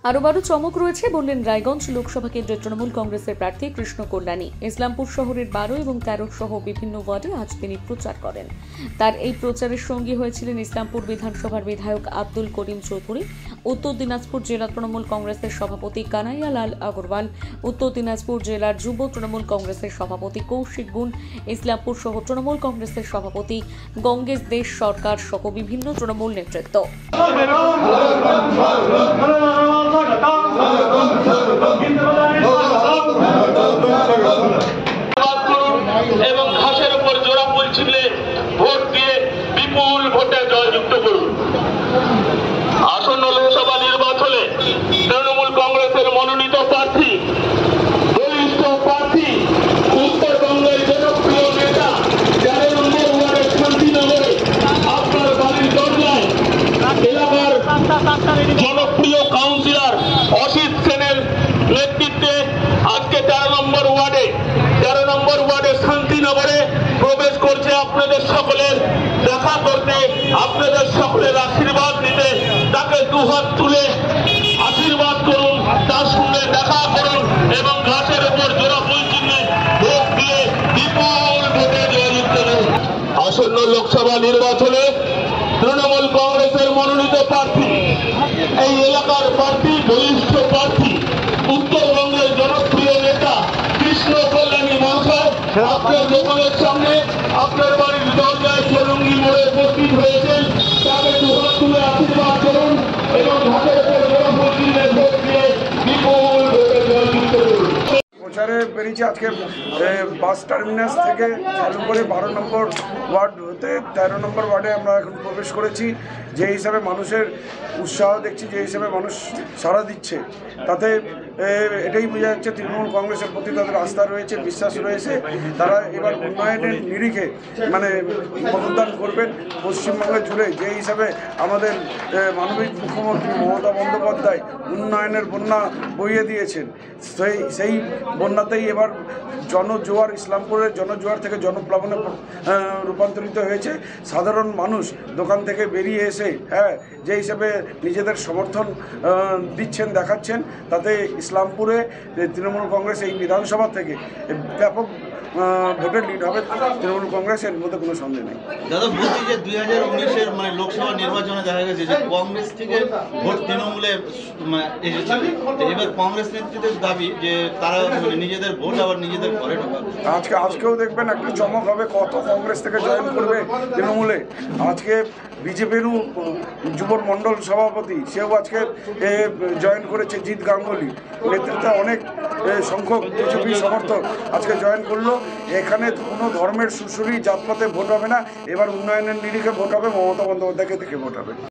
আরও বড় চমক রয়েছে বললেন রায়গঞ্জ লোকসভা কেন্দ্রের তৃণমূল কংগ্রেসের প্রার্থী কৃষ্ণ কল্যাণী। ইসলামপুর শহরের 12 এবং 13 সহ বিভিন্ন ওয়ার্ডে আজ তিনি প্রচার করেন। তার এই প্রচারের সঙ্গী হয়েছিলেন ইসলামপুর বিধানসভার বিধায়ক আব্দুল করিম চৌধুরী, উত্তর দিনাজপুর জেলা তৃণমূল কংগ্রেসের সভাপতি কানাইয়া লাল আগরওয়াল, উত্তর দিনাজপুর জেলার যুব তৃণমূল কংগ্রেসের সভাপতি কৌশিক গুণ, ইসলামপুর সহ তৃণমূল কংগ্রেসের সভাপতি গঙ্গেশ দেশ সরকার সহ বিভিন্ন তৃণমূল নেতৃত্ব। এবং ঘাসের উপর জোড়া ফুল ছিঁড়লে ভোট দিয়ে বিপুল ভোটে জয়যুক্ত করুন। আসন্ন লোকসভা নির্বাচনে তৃণমূল কংগ্রেসের মনোনীত প্রার্থী, বরিষ্ঠ প্রার্থী, উত্তরবঙ্গের জনপ্রিয় নেতা, 13 নম্বর ওয়ার্ডের শান্তিনগরে আপনার বাড়ির দরজায় এলাকার জনপ্রিয় কাউন্সিলর অসিত সেনের নেতৃত্বে আজকে 13 নম্বর ওয়ার্ডে শান্তিনগরে প্রবেশ করছে আপনাদের সকলের দেখা করতে, আপনাদের সকলের আশীর্বাদ নিতে। তাকে দুহাত তুলে আশীর্বাদ করুন, তার সঙ্গে দেখা করুন এবং ঘাসের উপর জোড়া ফুল চিহ্নে ভোট দিয়ে বিপুল ভোটে জয়যুক্ত করুন। আসন্ন লোকসভা নির্বাচনে তৃণমূল কংগ্রেসের মনোনীত প্রার্থী, এই এলাকার প্রার্থী, বরিষ্ঠ প্রার্থী, উত্তরবঙ্গের জনপ্রিয় নেতা কৃষ্ণ কল্যাণী মহাশয় আপনার দোকানের সামনে আপনার বাড়ির দরজায় চৌরঙ্গি মোড়ে উপস্থিত হয়েছেন। তাকে দুহাত তুলে আশীর্বাদ করুন এবং ঘাটের উপর জোড়া ফুল চিহ্নে ভোট দিয়ে বিপুল ভোটে জয়যুক্ত করুন। প্রচারে বেরিয়েছে আজকে বাস টার্মিনাস থেকে চালু করে 12 নম্বর ওয়ার্ড হতে 13 নম্বর ওয়ার্ডে আমরা এখন প্রবেশ করেছি। যে হিসাবে মানুষের উৎসাহ দেখছি, যে হিসাবে মানুষ সাড়া দিচ্ছে, তাতে এটাই বোঝা যাচ্ছে তৃণমূল কংগ্রেসের প্রতি তাদের আস্থা রয়েছে, বিশ্বাস রয়েছে। তারা এবার উন্নয়নের নিরিখে মতদান করবেন পশ্চিমবঙ্গে জুড়ে। যে হিসাবে আমাদের মাননীয় মুখ্যমন্ত্রী মমতা বন্দ্যোপাধ্যায় উন্নয়নের বন্যা বইয়ে দিয়েছেন, সেই বন্যাতেই এবার জনজোয়ার, ইসলামপুরের জনজোয়ার থেকে জনপ্লাবনে রূপান্তরিত হয়েছে। সাধারণ মানুষ দোকান থেকে বেরিয়ে এসে যে হিসাবে নিজেদের সমর্থন দিচ্ছেন, দেখাচ্ছেন, তাতে ইসলামপুরে তৃণমূল কংগ্রেস এই বিধানসভা থেকে ব্যাপক ভোটে লিড হবে তৃণমূল কংগ্রেসের মধ্যে কোনো সন্দেহ নেই। দাদা বলছি যে 2019-এর লোকসভা নির্বাচনে দেখা গেছে যে কংগ্রেস থেকে ভোট তৃণমূলে এসেছে। এবার কংগ্রেস নেতৃত্বের দাবি যে তারা নিজেদের ভোট আবার নিজেদের ঘরে ঢোকাবে। আজকেও দেখবেন একটা চমক হবে, কত কংগ্রেস থেকে জয়েন করবে তৃণমূলে। আজকে বিজেপির যুব মণ্ডল সভাপতি, সেও আজকে জয়েন করেছে। জিৎ গাঙ্গুলি নেতৃত্বে অনেক সংখ্যক বিজেপি সমর্থক আজকে জয়েন করলো। এখানে কোনো ধর্মের সুশুরি জাতপাতে ভোট হবে না, এবার উন্নয়নের নিরিখে ভোট হবে, মমতা বন্দ্যোপাধ্যায়কে দেখে ভোট হবে।